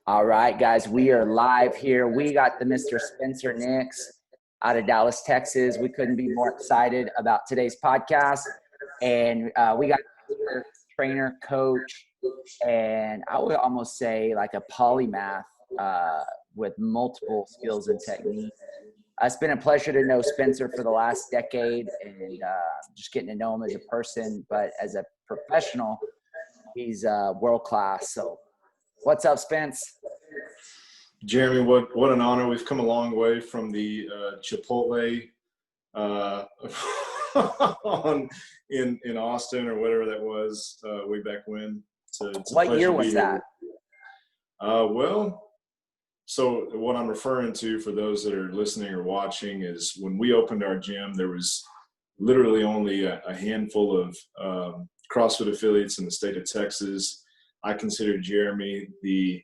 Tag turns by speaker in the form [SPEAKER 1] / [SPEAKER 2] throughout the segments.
[SPEAKER 1] All right, guys, we are live here. We got the Mr. Spencer Nix out of Dallas, Texas. We couldn't be more excited about today's podcast. And we got a trainer, coach, and I would almost say like a polymath with multiple skills and techniques. It's been a pleasure to know Spencer for the last decade and just getting to know him as a person, but as a professional, he's world-class. So what's up, Spence?
[SPEAKER 2] Jeremy, what an honor. We've come a long way from the Chipotle in Austin or whatever that was way back when.
[SPEAKER 1] What year was that?
[SPEAKER 2] So what I'm referring to for those that are listening or watching is when we opened our gym, there was literally only a handful of CrossFit affiliates in the state of Texas. I consider Jeremy the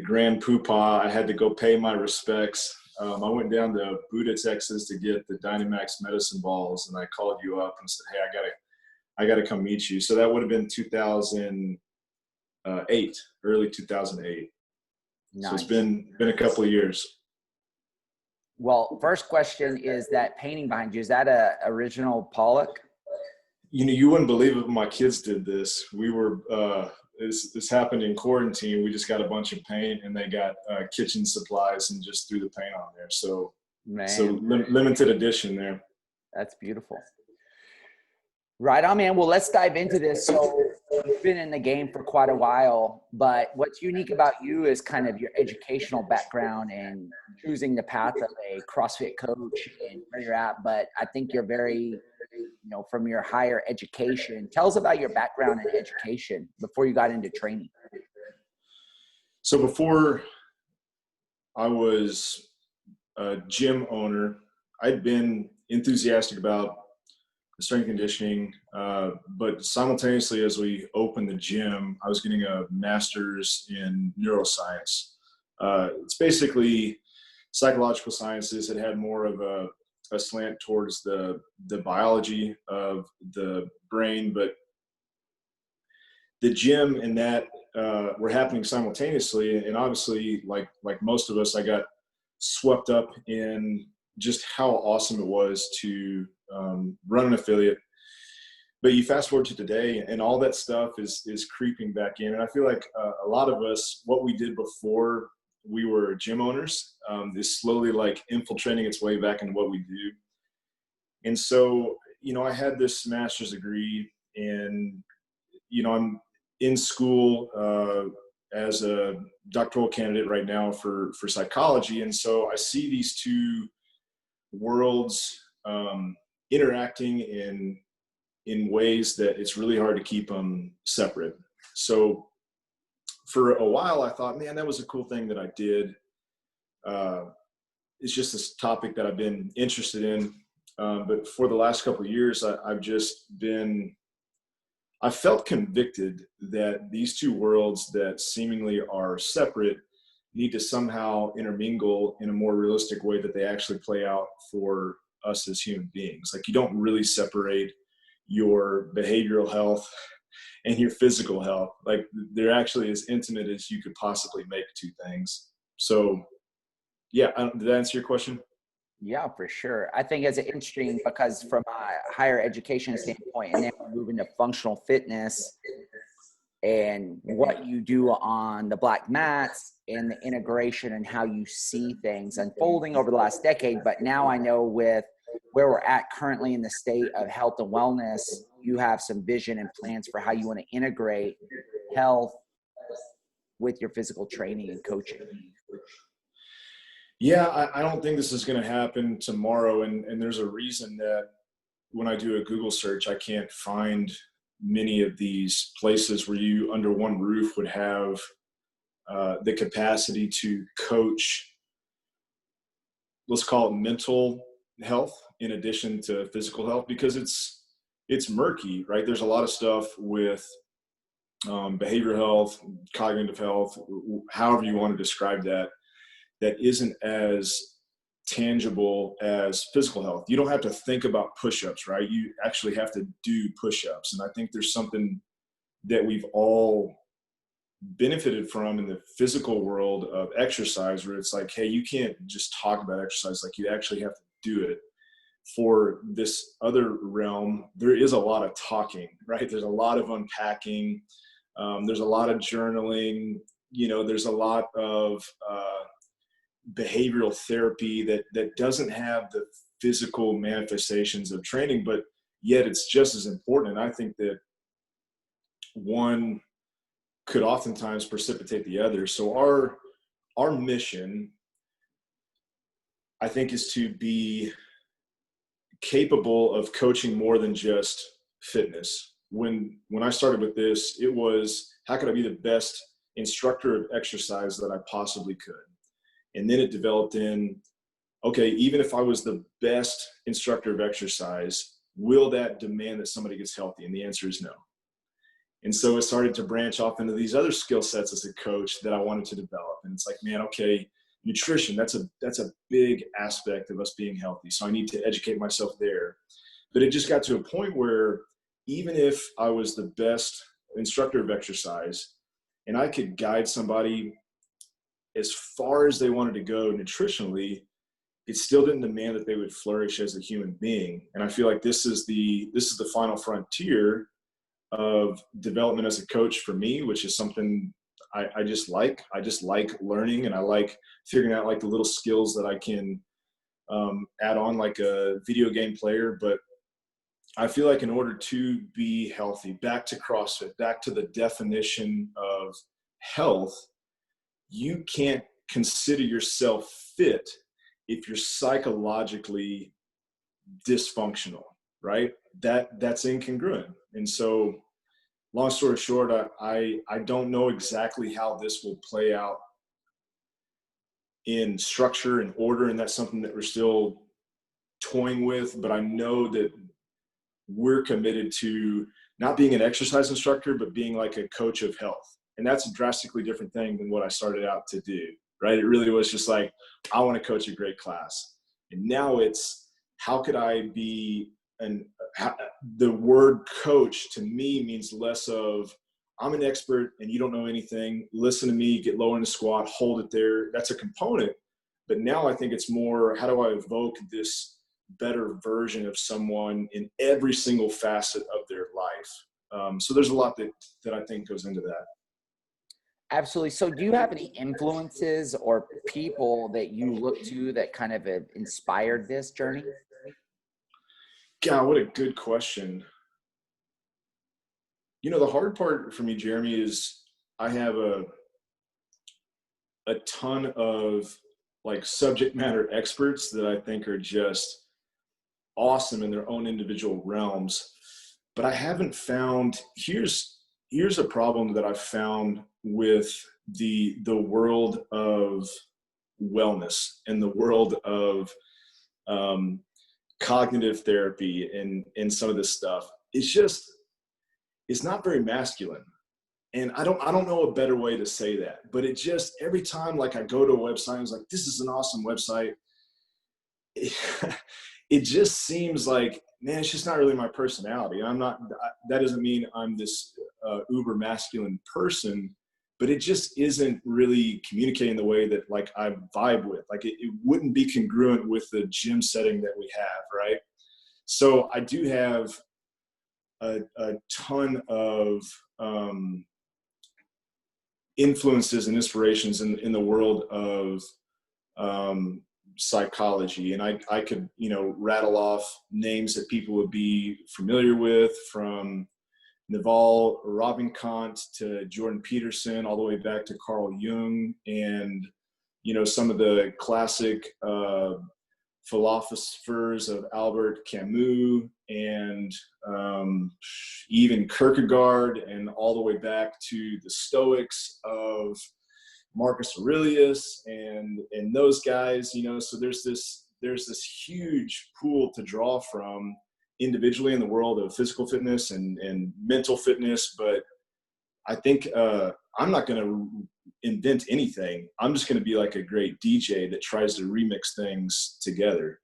[SPEAKER 2] grand poobah. I had to go pay my respects. I went down to Buda, Texas to get the Dynamax medicine balls, and I called you up and said, "Hey, I gotta come meet you." So that would have been 2008, early 2008. Nice. So it's been a couple of years.
[SPEAKER 1] Well, first question is that painting behind you, is that a original Pollock?
[SPEAKER 2] You know, you wouldn't believe it, my kids did this. We were this happened in quarantine. We just got a bunch of paint, and they got kitchen supplies and just threw the paint on there. So, limited edition there.
[SPEAKER 1] That's beautiful. Right on, man. Well, let's dive into this. So you've been in the game for quite a while, but what's unique about you is kind of your educational background and choosing the path of a CrossFit coach and where you're at. But I think you're very, from your higher education. Tell us about your background in education before you got into training.
[SPEAKER 2] So before I was a gym owner, I'd been enthusiastic about strength conditioning, but simultaneously as we opened the gym, I was getting a master's in neuroscience. It's basically psychological sciences. It had more of a slant towards the biology of the brain, but the gym and that were happening simultaneously. And obviously, like most of us, I got swept up in just how awesome it was to run an affiliate. But you fast forward to today, and all that stuff is creeping back in. And I feel like a lot of us, what we did before we were gym owners, is slowly like infiltrating its way back into what we do. And so, I had this master's degree, and I'm in school as a doctoral candidate right now for psychology. And so I see these two worlds interacting in ways that it's really hard to keep them separate. So for a while I thought, man, that was a cool thing that I did. It's just this topic that I've been interested in. But for the last couple of years, I felt convicted that these two worlds that seemingly are separate need to somehow intermingle in a more realistic way that they actually play out for us as human beings. Like, you don't really separate your behavioral health and your physical health. Like, they're actually as intimate as you could possibly make two things. So yeah, did that answer your question?
[SPEAKER 1] Yeah, for sure. I think it's interesting because from a higher education standpoint, and then we move into functional fitness and what you do on the black mats and the integration and how you see things unfolding over the last decade. But now I know with where we're at currently in the state of health and wellness, you have some vision and plans for how you want to integrate health with your physical training and coaching.
[SPEAKER 2] Yeah, I don't think this is going to happen tomorrow. And there's a reason that when I do a Google search, I can't find many of these places where you under one roof would have the capacity to coach, let's call it mental health in addition to physical health, because it's murky, right? There's a lot of stuff with behavioral health, cognitive health, however you want to describe that isn't as tangible as physical health. You don't have to think about push-ups, right? You actually have to do push-ups. And I think there's something that we've all benefited from in the physical world of exercise, where it's like, hey, you can't just talk about exercise, like you actually have to do it. For this other realm, there is a lot of talking, right? There's a lot of unpacking. There's a lot of journaling, there's a lot of behavioral therapy that doesn't have the physical manifestations of training, but yet it's just as important. And I think that one could oftentimes precipitate the other. So our mission, I think, is to be capable of coaching more than just fitness. When I started with this, it was, how could I be the best instructor of exercise that I possibly could? And then it developed in, okay, even if I was the best instructor of exercise, will that demand that somebody gets healthy? And the answer is no. And so it started to branch off into these other skill sets as a coach that I wanted to develop. And it's like, man, okay, nutrition, that's a big aspect of us being healthy. So I need to educate myself there. But it just got to a point where even if I was the best instructor of exercise and I could guide somebody as far as they wanted to go nutritionally, it still didn't demand that they would flourish as a human being. And I feel like this is the final frontier of development as a coach for me, which is something I just like. I just like learning, and I like figuring out like the little skills that I can add on like a video game player. But I feel like in order to be healthy, back to CrossFit, back to the definition of health, you can't consider yourself fit if you're psychologically dysfunctional, right? That's incongruent. And so, long story short, I don't know exactly how this will play out in structure and order, and that's something that we're still toying with. But I know that we're committed to not being an exercise instructor, but being like a coach of health. And that's a drastically different thing than what I started out to do, right? It really was just like, I want to coach a great class. And now it's, how could I be the word coach to me means less of, I'm an expert and you don't know anything. Listen to me, get low in the squat, hold it there. That's a component. But now I think it's more, how do I evoke this better version of someone in every single facet of their life? So there's a lot that I think goes into that.
[SPEAKER 1] Absolutely. So do you have any influences or people that you look to that kind of have inspired this journey?
[SPEAKER 2] God, what a good question. The hard part for me, Jeremy, is I have a ton of like subject matter experts that I think are just awesome in their own individual realms. But I haven't found, here's a problem that I've found with the world of wellness and the world of cognitive therapy and some of this stuff. It's not very masculine. And I don't know a better way to say that, but it just, every time like I go to a website, I was like, this is an awesome website. It just seems like, man, it's just not really my personality. That doesn't mean I'm this uber masculine person, but it just isn't really communicating the way that like I vibe with. Like it wouldn't be congruent with the gym setting that we have, right? So I do have a ton of influences and inspirations in the world of psychology. And I could, rattle off names that people would be familiar with, from Naval Ravikant to Jordan Peterson, all the way back to Carl Jung, and, some of the classic philosophers of Albert Camus, and even Kierkegaard, and all the way back to the Stoics of Marcus Aurelius and those guys, so there's this huge pool to draw from individually in the world of physical fitness and mental fitness. But I think I'm not going to invent anything. I'm just going to be like a great DJ that tries to remix things together.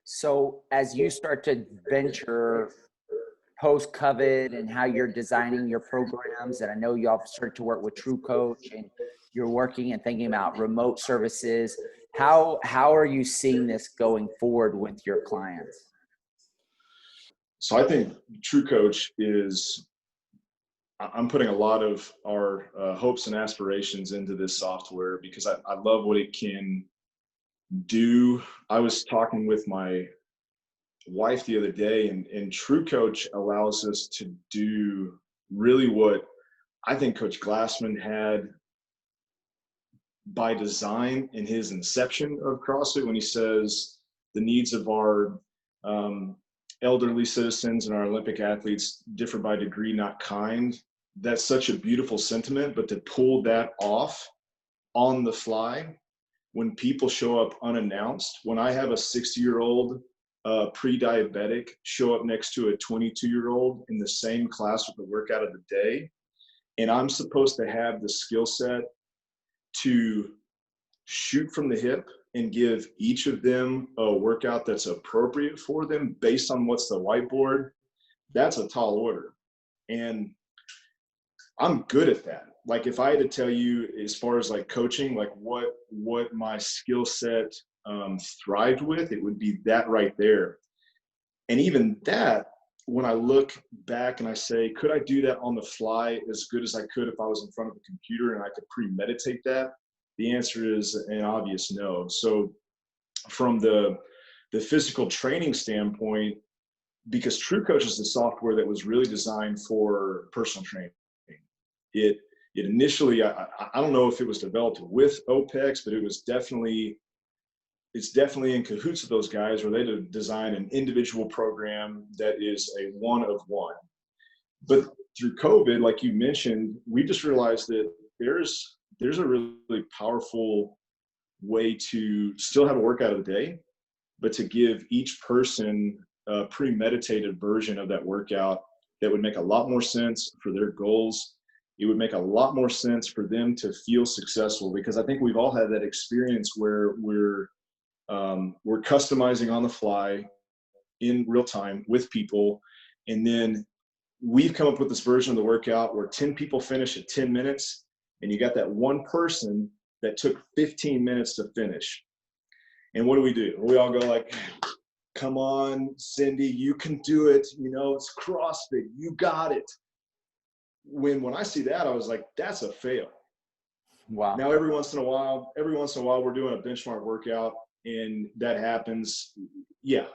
[SPEAKER 1] So as you start to venture post COVID and how you're designing your programs, and I know y'all start to work with True Coach and you're working and thinking about remote services, how are you seeing this going forward with your clients?
[SPEAKER 2] So I think True Coach I'm putting a lot of our hopes and aspirations into this software because I love what it can do. I was talking with my wife the other day, and True Coach allows us to do really what I think Coach Glassman had by design in his inception of CrossFit when he says the needs of our elderly citizens and our Olympic athletes differ by degree, not kind. That's such a beautiful sentiment, but to pull that off on the fly when people show up unannounced, when I have a 60-year-old pre-diabetic show up next to a 22-year-old in the same class with the workout of the day, and I'm supposed to have the skill set to shoot from the hip and give each of them a workout that's appropriate for them based on what's the whiteboard, that's a tall order. And I'm good at that. Like if I had to tell you as far as like coaching, like what my skill set thrived with, it would be that right there. And even that, when I look back and I say, could I do that on the fly as good as I could if I was in front of a computer and I could premeditate that? The answer is an obvious no. So from the physical training standpoint, because True Coach is the software that was really designed for personal training. It initially, I don't know if it was developed with OPEX, but it's definitely in cahoots with those guys where they design an individual program that is a one of one. But through COVID, like you mentioned, we just realized that there's a really powerful way to still have a workout of the day, but to give each person a premeditated version of that workout that would make a lot more sense for their goals. It would make a lot more sense for them to feel successful, because I think we've all had that experience where we're customizing on the fly in real time with people. And then we've come up with this version of the workout where 10 people finish at 10 minutes. And you got that one person that took 15 minutes to finish. And what do? We all go like, come on, Cindy, you can do it. You know, it's CrossFit. You got it. When I see that, I was like, that's a fail.
[SPEAKER 1] Wow.
[SPEAKER 2] Now, every once in a while, we're doing a benchmark workout and that happens. Yeah,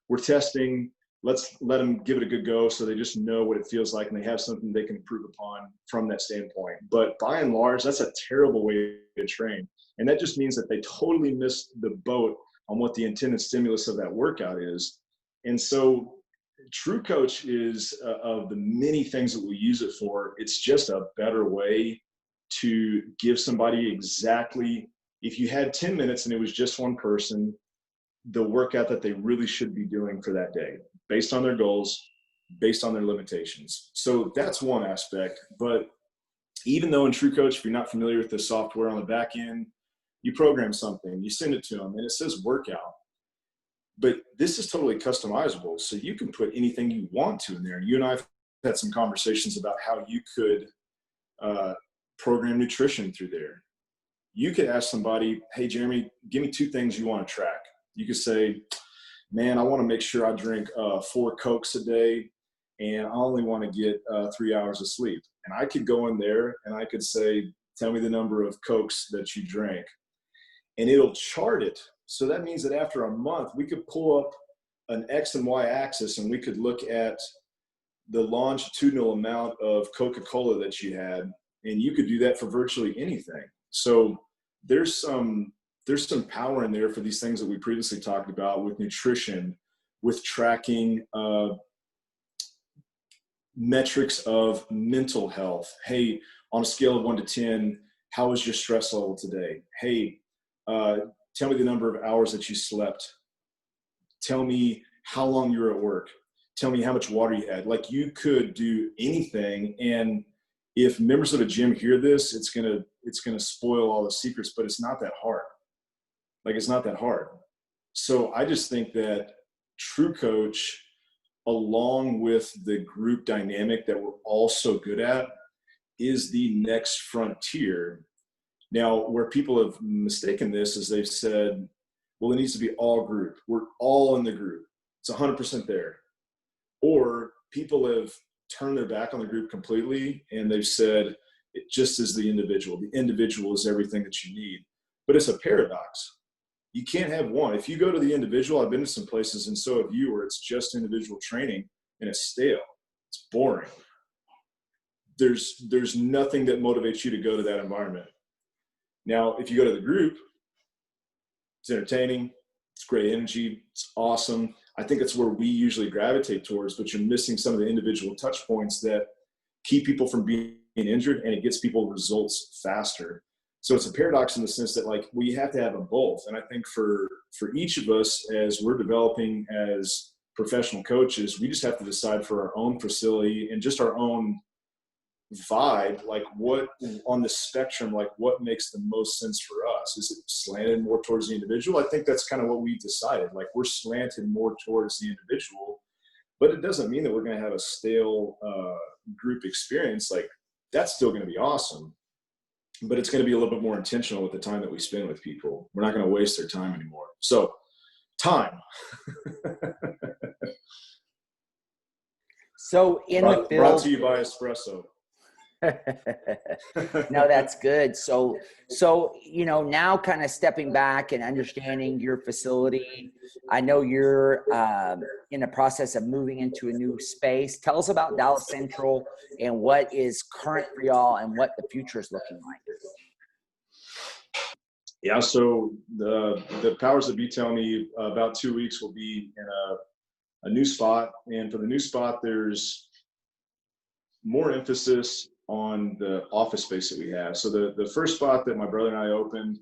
[SPEAKER 2] we're testing. Let's let them give it a good go so they just know what it feels like and they have something they can improve upon from that standpoint. But by and large, that's a terrible way to train. And that just means that they totally missed the boat on what the intended stimulus of that workout is. And so True Coach is of the many things that we use it for, it's just a better way to give somebody exactly, if you had 10 minutes and it was just one person, the workout that they really should be doing for that day, based on their goals, based on their limitations. So that's one aspect. But even though in True Coach, if you're not familiar with the software on the back end, you program something, you send it to them, and it says workout. But this is totally customizable, so you can put anything you want to in there. And you and I have had some conversations about how you could program nutrition through there. You could ask somebody, hey, Jeremy, give me 2 things you want to track. You could say, man, I want to make sure I drink 4 Cokes a day, and I only want to get 3 hours of sleep. And I could go in there and I could say, tell me the number of Cokes that you drank. And it'll chart it. So that means that after a month, we could pull up an X and Y axis and we could look at the longitudinal amount of Coca-Cola that you had. And you could do that for virtually anything. So there's some power in there for these things that we previously talked about with nutrition, with tracking metrics of mental health. Hey, on a scale of 1 to 10, how was your stress level today? Hey, tell me the number of hours that you slept. Tell me how long you were at work. Tell me how much water you had. Like, you could do anything. And if members of a gym hear this, it's gonna spoil all the secrets, but it's not that hard. Like, it's not that hard. So I just think that true coach, along with the group dynamic that we're all so good at, is the next frontier. Now, where people have mistaken this is they've said, well, it needs to be all group. We're all in the group. It's 100% there. Or people have turned their back on the group completely and they've said, it just is the individual. The individual is everything that you need. But it's a paradox. You can't have one. If you go to the individual, I've been to some places, and so have you, where it's just individual training and it's stale. It's boring. There's nothing that motivates you to go to that environment. Now, if you go to the group, it's entertaining, it's great energy, it's awesome. I think it's where we usually gravitate towards, but you're missing some of the individual touch points that keep people from being injured, and it gets people results faster. So it's a paradox in the sense that, like, we have to have them both. And I think for each of us, as we're developing as professional coaches, we just have to decide for our own facility and just our own vibe, like what on the spectrum, like what makes the most sense for us. Is it slanted more towards the individual? I think that's kind of what we've decided. Like, we're slanted more towards the individual, but it doesn't mean that we're going to have a stale group experience. Like, that's still going to be awesome, but it's going to be a little bit more intentional with the time that we spend with people. We're not going to waste their time anymore. So time.
[SPEAKER 1] So in the field,
[SPEAKER 2] brought to you by Espresso.
[SPEAKER 1] No, that's good. So, now kind of stepping back and understanding your facility. I know you're in the process of moving into a new space. Tell us about Dallas Central and what is current for y'all and what the future is looking like.
[SPEAKER 2] Yeah, so the powers that be tell me about 2 weeks we'll be in a new spot. And for the new spot, there's more emphasis on the office space that we have. So the first spot that my brother and I opened,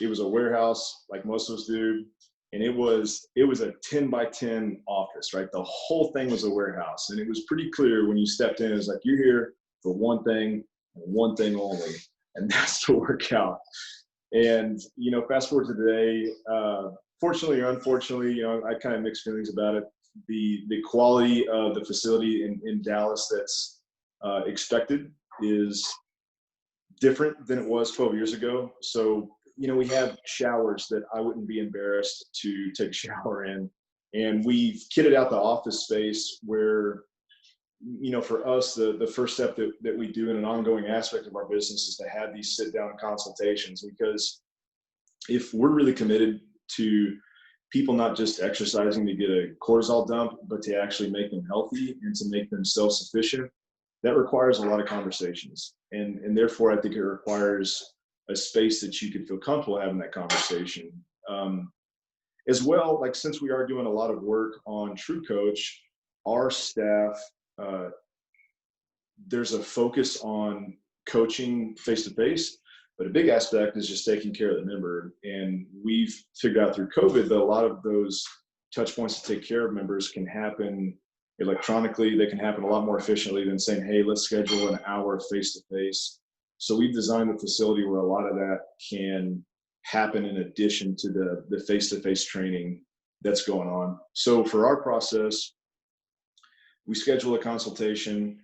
[SPEAKER 2] it was a warehouse like most of us do. And it was a 10 by 10 office, right? The whole thing was a warehouse. And it was pretty clear when you stepped in, it was like, you're here for one thing and one thing only, and that's to work out. And, fast forward to today, fortunately or unfortunately, I kind of mixed feelings about it. The quality of the facility in Dallas that's expected is different than it was 12 years ago. So, we have showers that I wouldn't be embarrassed to take a shower in. And we've kitted out the office space where, for us, the first step that we do in an ongoing aspect of our business is to have these sit-down consultations. Because if we're really committed to people not just exercising to get a cortisol dump, but to actually make them healthy and to make them self-sufficient, that requires a lot of conversations. And therefore, I think it requires a space that you can feel comfortable having that conversation. As well, like, since we are doing a lot of work on True Coach, our staff, there's a focus on coaching face-to-face, but a big aspect is just taking care of the member. And we've figured out through COVID that a lot of those touch points to take care of members can happen electronically. They can happen a lot more efficiently than saying, hey, let's schedule an hour face-to-face. So we've designed the facility where a lot of that can happen in addition to the face-to-face training that's going on. So for our process, we schedule a consultation.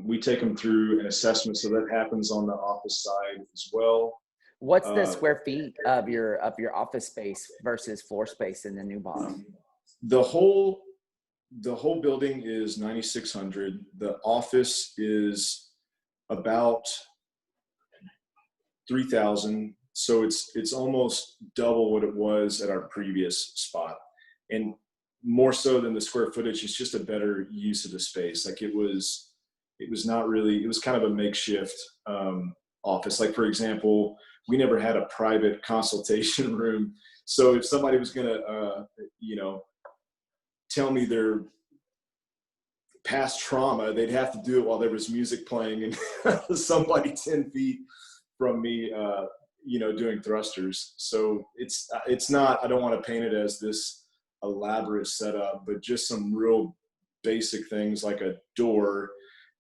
[SPEAKER 2] We take them through an assessment, so that happens on the office side as well.
[SPEAKER 1] What's the square feet of your office space versus floor space in the new box?
[SPEAKER 2] The whole building is 9,600. The office is about 3,000. So it's almost double what it was at our previous spot. And more so than the square footage, it's just a better use of the space. Like, it was not really, it was kind of a makeshift office. Like, for example, we never had a private consultation room. So if somebody was going to, tell me their past trauma, they'd have to do it while there was music playing and somebody 10 feet from me, doing thrusters. So it's not, I don't want to paint it as this elaborate setup, but just some real basic things like a door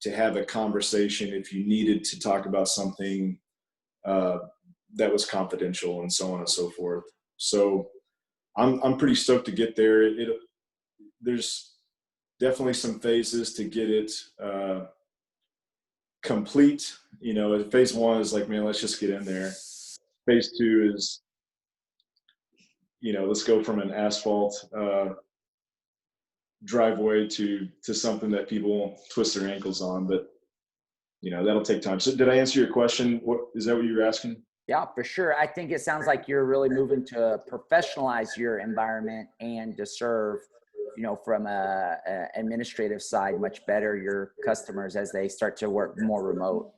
[SPEAKER 2] to have a conversation if you needed to talk about something that was confidential, and so on and so forth. So I'm pretty stoked to get there. There's definitely some phases to get it complete. You know, phase 1 is like, man, let's just get in there. Phase 2 is, you know, let's go from an asphalt driveway to something that people twist their ankles on. But, you know, that'll take time. So did I answer your question? What is that what you were asking?
[SPEAKER 1] Yeah, for sure. I think it sounds like you're really moving to professionalize your environment and to serve, you know, from a administrative side much better your customers as they start to work more remote.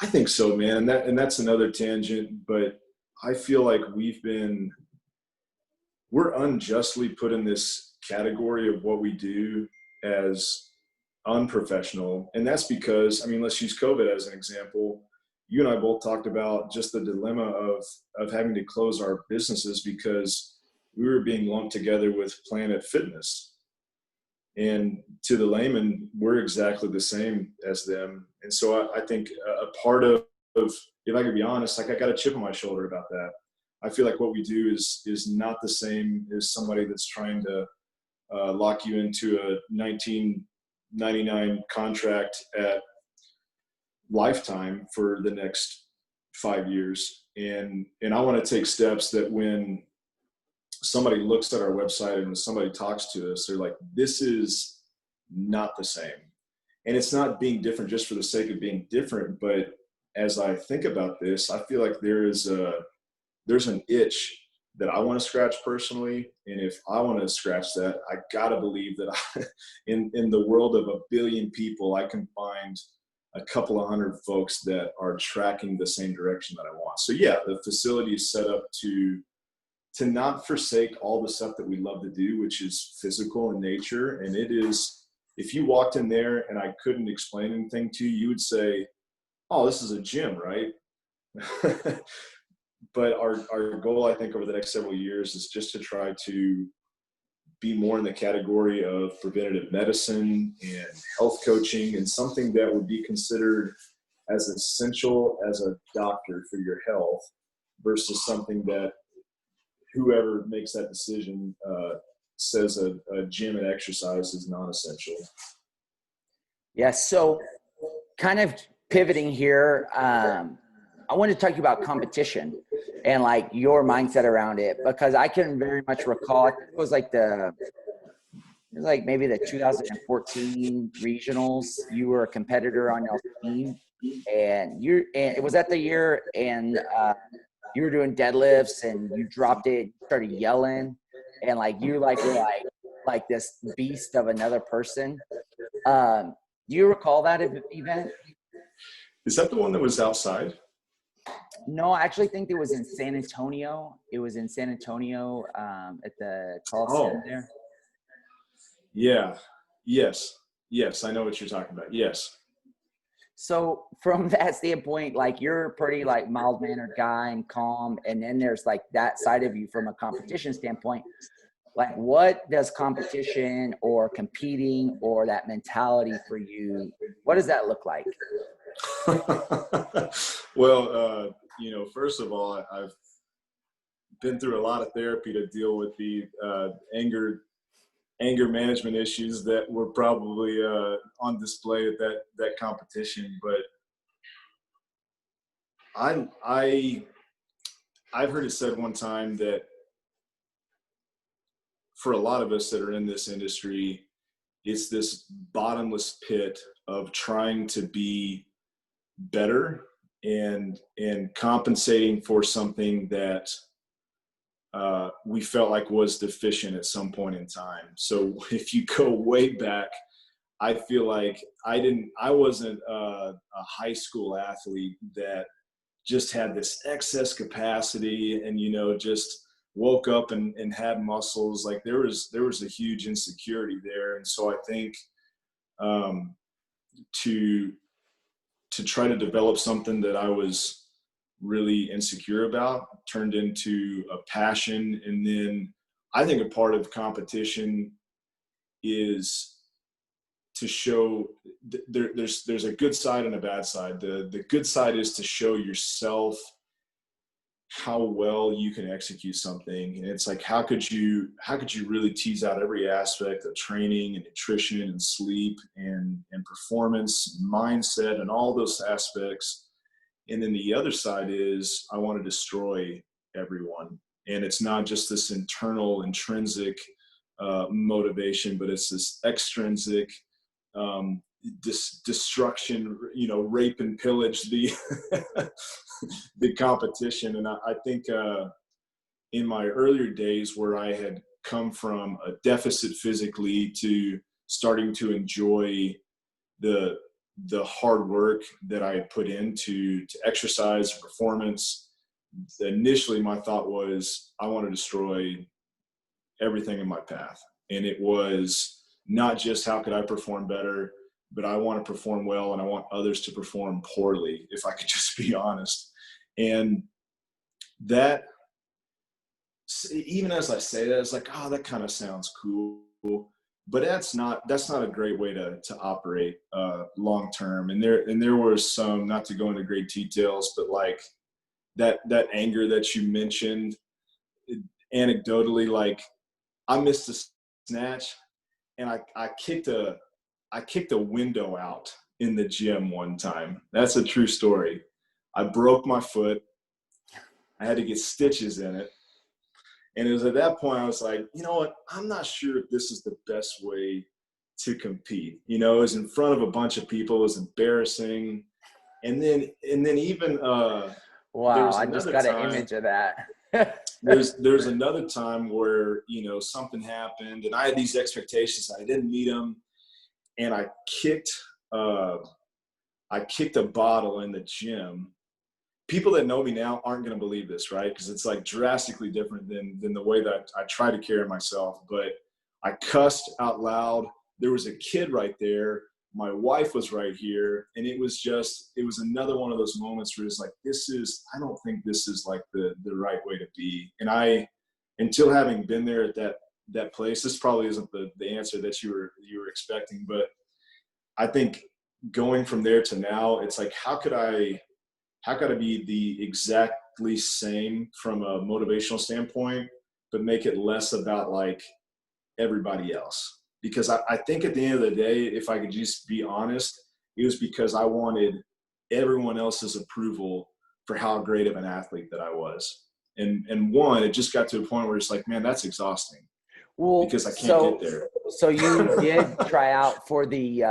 [SPEAKER 2] I think so, man. And that's another tangent, but I feel like we're unjustly put in this category of what we do as unprofessional. And that's because, I mean, let's use COVID as an example. You and I both talked about just the dilemma of having to close our businesses because we were being lumped together with Planet Fitness. And to the layman, we're exactly the same as them. And so I think a part of, if I could be honest, like I got a chip on my shoulder about that. I feel like what we do is not the same as somebody that's trying to lock you into a 1999 contract at lifetime for the next 5 years. And I want to take steps that when somebody looks at our website and when somebody talks to us, they're like, this is not the same. And it's not being different just for the sake of being different. But as I think about this, I feel like there's an itch that I want to scratch personally. And if I want to scratch that, I got to believe that in the world of 1 billion people, I can find a couple of hundred folks that are tracking the same direction that I want. So yeah, the facility is set up to not forsake all the stuff that we love to do, which is physical in nature. And it is, if you walked in there and I couldn't explain anything to you, you would say, oh, this is a gym, right? But our goal, I think, over the next several years is just to try to be more in the category of preventative medicine and health coaching, and something that would be considered as essential as a doctor for your health versus something that whoever makes that decision says a gym and exercise is non-essential.
[SPEAKER 1] Yes. So kind of pivoting here, I want to talk to you about competition and like your mindset around it, because I can very much recall, I think it was like maybe the 2014 regionals. You were a competitor on your team, and it was at the year, and you were doing deadlifts and you dropped it, started yelling, and like you were like this beast of another person. Do you recall that event?
[SPEAKER 2] Is that the one that was outside?
[SPEAKER 1] No, I actually think it was in San Antonio. It was in San Antonio at the Coliseum there.
[SPEAKER 2] Yeah. Yes. I know what you're talking about. Yes.
[SPEAKER 1] So from that standpoint, like you're a pretty like mild-mannered guy and calm. And then there's like that side of you from a competition standpoint. Like what does competition or competing or that mentality for you, what does that look like?
[SPEAKER 2] Well, you know, first of all, I've been through a lot of therapy to deal with the anger management issues that were probably on display at that competition. But I've heard it said one time that for a lot of us that are in this industry, it's this bottomless pit of trying to be better and compensating for something that we felt like was deficient at some point in time. So if you go way back, I feel like I wasn't a high school athlete that just had this excess capacity and, you know, just woke up and had muscles. Like there was a huge insecurity there. And so I think to try to develop something that I was really insecure about turned into a passion. And then I think a part of competition is to show there's a good side and a bad side. The good side is to show yourself how well you can execute something. And it's like, how could you really tease out every aspect of training and nutrition and sleep and performance, and mindset, and all those aspects. And then the other side is I want to destroy everyone. And it's not just this internal, intrinsic motivation, but it's this extrinsic destruction, rape and pillage the the competition. And I think in my earlier days, where I had come from a deficit physically to starting to enjoy the hard work that I had put into exercise and performance, initially my thought was I want to destroy everything in my path. And it was not just how could I perform better, but I want to perform well, and I want others to perform poorly, if I could just be honest. And that, even as I say that, it's like, oh, that kind of sounds cool, but that's not a great way to operate long term. And there was some, not to go into great details, but like that anger that you mentioned, anecdotally, like I missed a snatch, and I kicked a window out in the gym one time. That's a true story. I broke my foot. I had to get stitches in it. And it was at that point I was like, you know what? I'm not sure if this is the best way to compete. It was in front of a bunch of people. It was embarrassing. And then even
[SPEAKER 1] wow, I just got an image of that.
[SPEAKER 2] there's another time where something happened, and I had these expectations. I didn't meet them, and I kicked a bottle in the gym. People that know me now aren't going to believe this, right? Because it's like drastically different than the way that I try to carry myself. But I cussed out loud. There was a kid right there. My wife was right here. And it was another one of those moments where it's like, I don't think this is like the right way to be. And until having been there at that place, this probably isn't the answer that you were expecting. But I think going from there to now, it's like, how could I be the exactly same from a motivational standpoint, but make it less about like everybody else? Because I think at the end of the day, if I could just be honest, it was because I wanted everyone else's approval for how great of an athlete that I was. And it just got to a point where it's like, man, that's exhausting. Well, because I can't get there.
[SPEAKER 1] So you did try out for the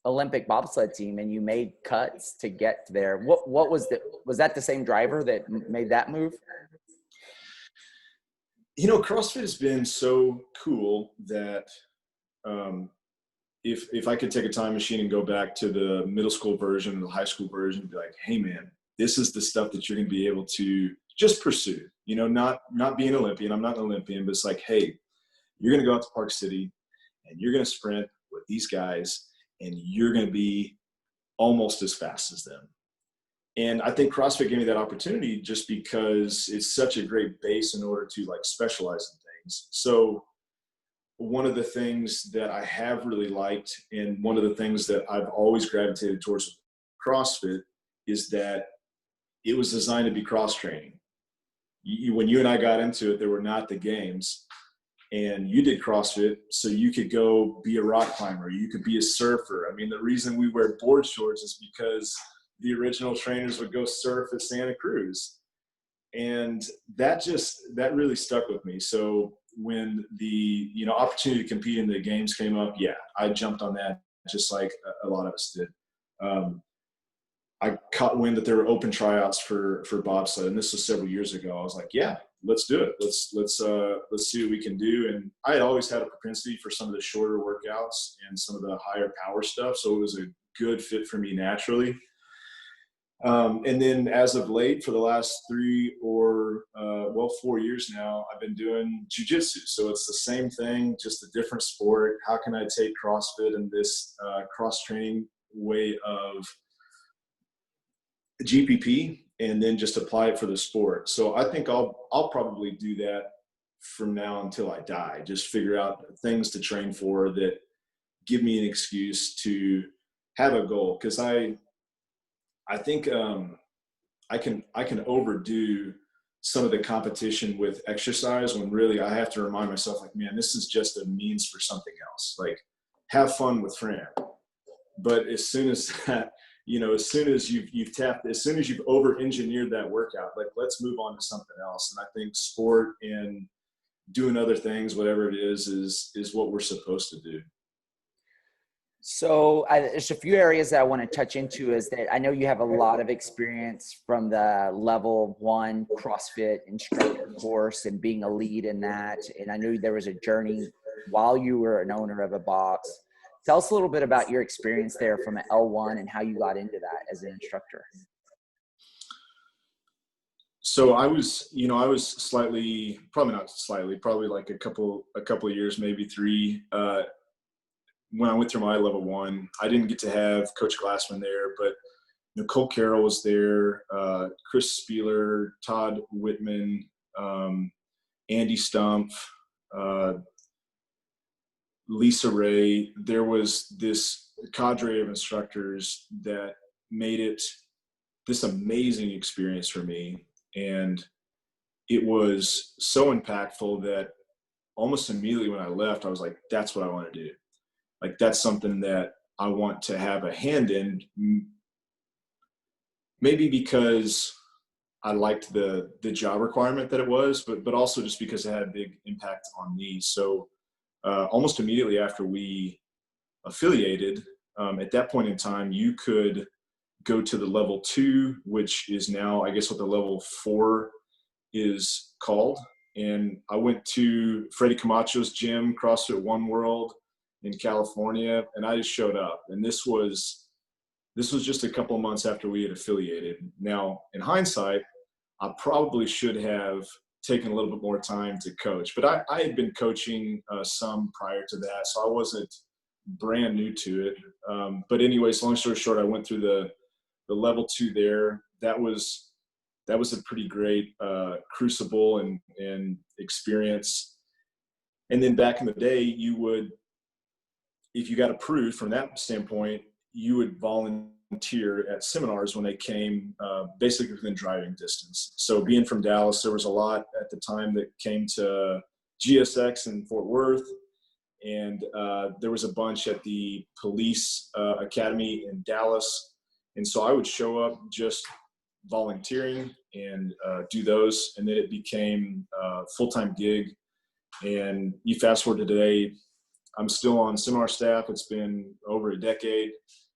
[SPEAKER 1] Olympic bobsled team, and you made cuts to get there. What was that the same driver that made that move?
[SPEAKER 2] CrossFit has been so cool that if I could take a time machine and go back to the middle school version, the high school version, and be like, hey man, this is the stuff that you're going to be able to just pursue, not be an Olympian. I'm not an Olympian, but it's like, hey, you're going to go out to Park City and you're going to sprint with these guys, and you're going to be almost as fast as them. And I think CrossFit gave me that opportunity just because it's such a great base in order to like specialize in things. So one of the things that I have really liked, and one of the things that I've always gravitated towards CrossFit, is that it was designed to be cross training. When you and I got into it, there were not the games. And you did CrossFit so you could go be a rock climber. You could be a surfer. I mean, the reason we wear board shorts is because the original trainers would go surf at Santa Cruz. And that really stuck with me. So when the, opportunity to compete in the games came up, yeah, I jumped on that just like a lot of us did. I caught wind that there were open tryouts for bobsled, and this was several years ago. I was like, yeah, let's do it. Let's see what we can do. And I had always had a propensity for some of the shorter workouts and some of the higher power stuff, so it was a good fit for me naturally. And then as of late, for the last 4 years now, I've been doing jiu-jitsu. So it's the same thing, just a different sport. How can I take CrossFit and this cross-training way of GPP and then just apply it for the sport? So I think I'll probably do that from now until I die. Just figure out things to train for that give me an excuse to have a goal. Because I think can overdo some of the competition with exercise when really I have to remind myself, like, man, this is just a means for something else. Like, have fun with Fran. But as soon as that, as soon as as soon as you've over-engineered that workout, like, let's move on to something else. And I think sport and doing other things, whatever it is what we're supposed to do.
[SPEAKER 1] So there's a few areas that I want to touch into. Is that I know you have a lot of experience from the level 1 CrossFit instructor course and being a lead in that. And I knew there was a journey while you were an owner of a box. Tell us a little bit about your experience there from an L1 and how you got into that as an instructor.
[SPEAKER 2] So I was probably like a couple of years, maybe 3, when I went through my level 1. I didn't get to have Coach Glassman there, but Nicole Carroll was there, Chris Spieler, Todd Whitman, Andy Stumpf, Lisa Ray. There was this cadre of instructors that made it this amazing experience for me. And it was so impactful that almost immediately when I left, I was like, that's what I want to do. Like, that's something that I want to have a hand in, maybe because I liked the job requirement that it was, but also just because it had a big impact on me. So almost immediately after we affiliated, at that point in time, you could go to the level 2, which is now, I guess, what the level 4 is called. And I went to Freddie Camacho's gym, CrossFit One World in California, and I just showed up. And this was just a couple of months after we had affiliated. Now, in hindsight, I probably should have taken a little bit more time to coach, but I had been coaching some prior to that, so I wasn't brand new to it. But anyways, long story short, I went through the level 2 there. That was a pretty great crucible and experience. And then back in the day, you would, if you got approved from that standpoint, you would volunteer at seminars when they came basically within driving distance. So being from Dallas, there was a lot at the time that came to GSX in Fort Worth. And there was a bunch at the police academy in Dallas. And so I would show up just volunteering and do those. And then it became a full-time gig. And you fast forward to today, I'm still on seminar staff. It's been over a decade.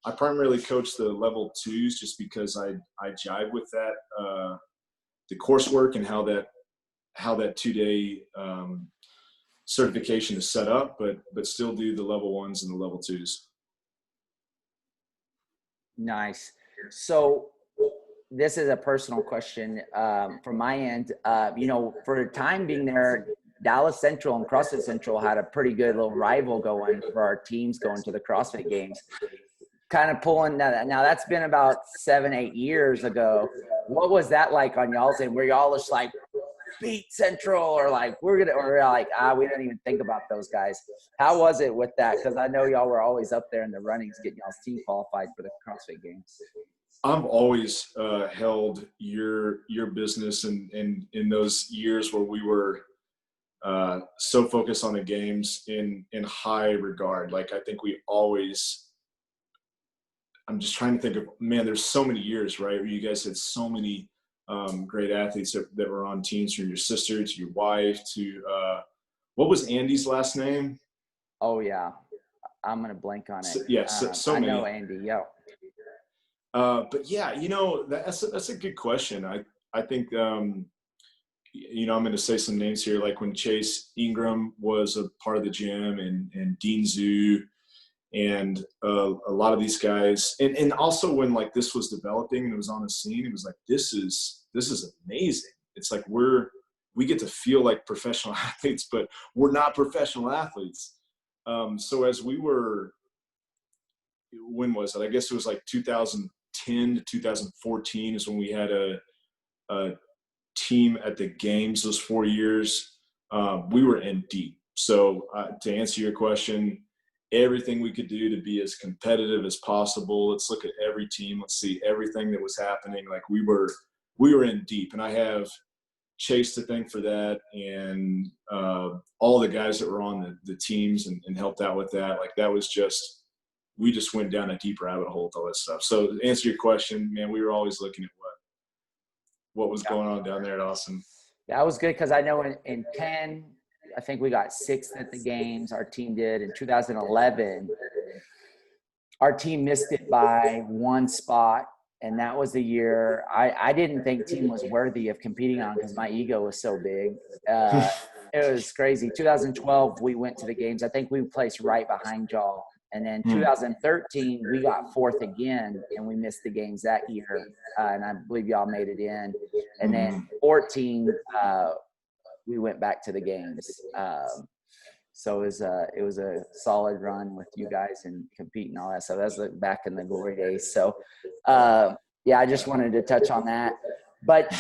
[SPEAKER 2] I primarily coach the level 2s just because I jive with that, the coursework and how that 2-day certification is set up, but still do the level 1s and the level 2s.
[SPEAKER 1] Nice. So this is a personal question from my end. For the time being there, Dallas Central and CrossFit Central had a pretty good little rival going for our teams going to the CrossFit Games. Kind of pulling that. Now that's been about 7-8 years ago. What was that like on y'all's end? Were y'all just like beat Central, or like we don't even think about those guys? How was it with that? Because I know y'all were always up there in the runnings, getting y'all's team qualified for the CrossFit Games.
[SPEAKER 2] I've always held your business in those years where we were so focused on the games in high regard. Like, I think we always, I'm just trying to think of, man, there's so many years, right, where you guys had so many great athletes that were on teams, from your sister to your wife to what was Andy's last name?
[SPEAKER 1] Oh yeah, I'm gonna blank on it.
[SPEAKER 2] So
[SPEAKER 1] I
[SPEAKER 2] many.
[SPEAKER 1] know Andy. Yeah.
[SPEAKER 2] But yeah, that's a good question. I think I'm going to say some names here, like when Chase Ingram was a part of the gym, and Dean Zhu, and a lot of these guys, and also when like this was developing and it was on the scene, it was like, this is amazing. It's like we get to feel like professional athletes, but we're not professional athletes. So as we were, when was it? I guess it was like 2010 to 2014 is when we had a team at the games. Those 4 years, we were in deep. So to answer your question, everything we could do to be as competitive as possible. Let's look at every team. Let's see everything that was happening. Like, we were we were in deep, and I have Chase to thank for that, and all the guys that were on the teams and helped out with that. Like, that was just, we just went down a deep rabbit hole with all this stuff. So to answer your question, man, we were always looking at what was going on down there at Austin.
[SPEAKER 1] That was good, because I know in 10, I think we got 6th at the games. Our team did. In 2011, our team missed it by 1 spot, and that was the year I didn't think team was worthy of competing on, because my ego was so big. It was crazy. 2012, we went to the games. I think we placed right behind y'all. And then 2013, we got 4th again, and we missed the games that year. And I believe y'all made it in. And then 14, we went back to the games. So it was a solid run with you guys and competing all that. So that's back in the glory days. So yeah, I just wanted to touch on that. But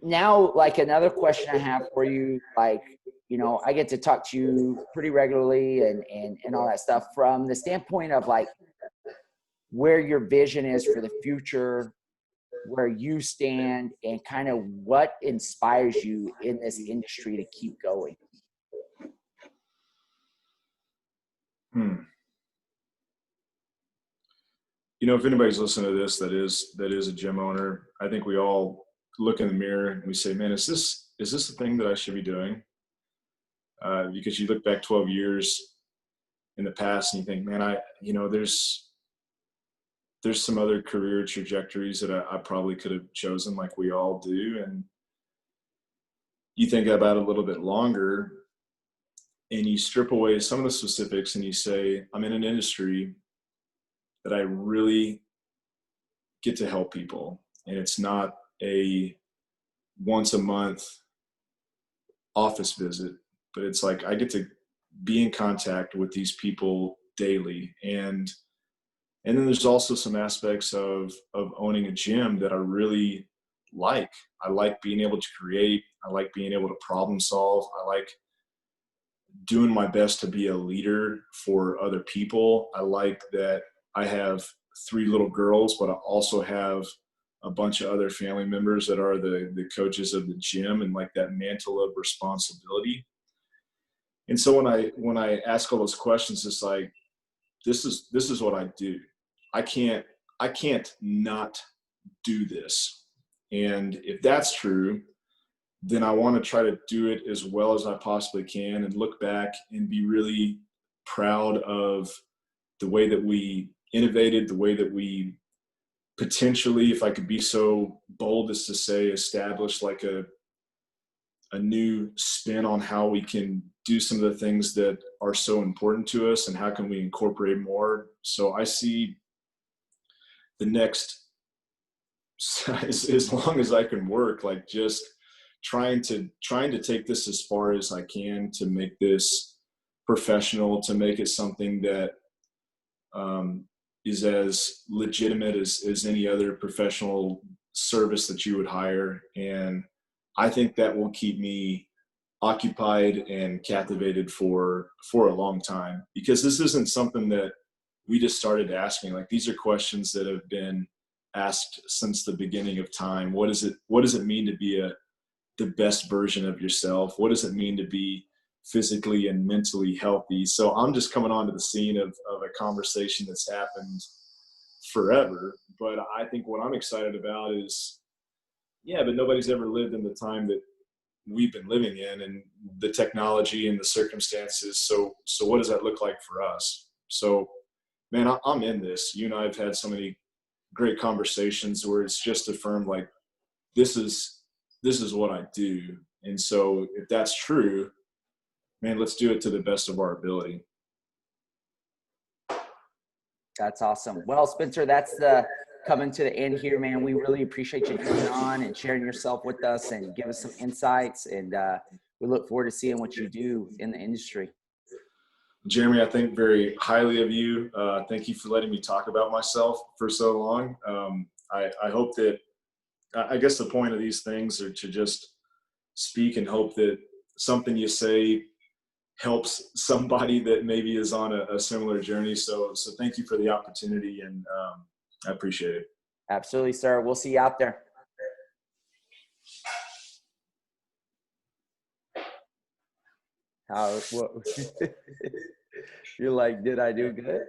[SPEAKER 1] now, like, another question I have for you, like, you know, I get to talk to you pretty regularly and all that stuff from the standpoint of, like, where your vision is for the future, where you stand, and kind of what inspires you in this industry to keep going.
[SPEAKER 2] You know, if anybody's listening to this that is a gym owner, I think we all look in the mirror and we say, man, is this the thing that I should be doing? Because you look back 12 years in the past and you think, man, there's some other career trajectories that I probably could have chosen, like we all do. And you think about it a little bit longer and you strip away some of the specifics and you say, I'm in an industry that I really get to help people. And it's not a once a month office visit, but it's like I get to be in contact with these people daily. And then there's also some aspects of owning a gym that I really like. I like being able to create. I like being able to problem solve. I like doing my best to be a leader for other people. I like that I have 3 little girls, but I also have a bunch of other family members that are the coaches of the gym, and like that mantle of responsibility. And so when I ask all those questions, it's like, this is what I do. I can't not do this. And if that's true, then I want to try to do it as well as I possibly can and look back and be really proud of the way that we innovated, the way that we potentially, if I could be so bold as to say, established like a new spin on how we can do some of the things that are so important to us and how can we incorporate more. So I see the next, as long as I can work, like just trying to take this as far as I can to make this professional, to make it something that is as legitimate as any other professional service that you would hire. And I think that will keep me occupied and captivated for a long time, because this isn't something that we just started asking. Like, these are questions that have been asked since the beginning of time. What does it mean to be the best version of yourself? What does it mean to be physically and mentally healthy? So I'm just coming onto the scene of a conversation that's happened forever. But I think what I'm excited about is, but nobody's ever lived in the time that we've been living in, and the technology and the circumstances. So what does that look like for us? So, man, I'm in this. You and I have had so many great conversations where it's just affirmed, like, this is what I do. And so if that's true, man, let's do it to the best of our ability.
[SPEAKER 1] That's awesome. Well, Spencer, that's coming to the end here, man. We really appreciate you coming on and sharing yourself with us and give us some insights. And we look forward to seeing what you do in the industry.
[SPEAKER 2] Jeremy, I think very highly of you. Thank you for letting me talk about myself for so long. I hope that, I guess the point of these things are to just speak and hope that something you say helps somebody that maybe is on a similar journey. So thank you for the opportunity, and I appreciate it.
[SPEAKER 1] Absolutely, sir. We'll see you out there. How, what, you're like, did I do good?